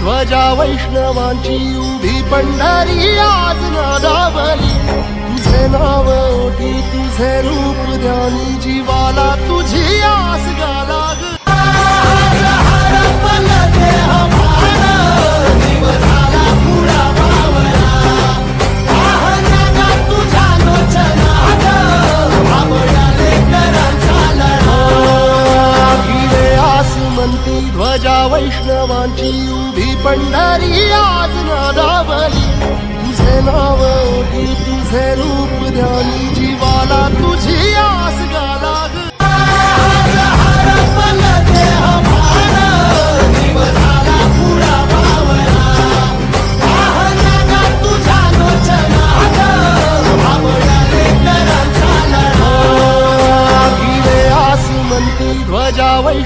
ध्वजा वैष्णवांची उभी पंढरी आज नादावली। तुझे नाव ओठी तुझे रूप ध्यानी जीवाला तुझी आस गाला। ध्वजा वैष्णवांची उभी पंढरी आज नादावली। तुझे नाव ओठी तुझे रूप ध्यानी जीवाला तुझी आस गाला। ध्वजा वैष्णव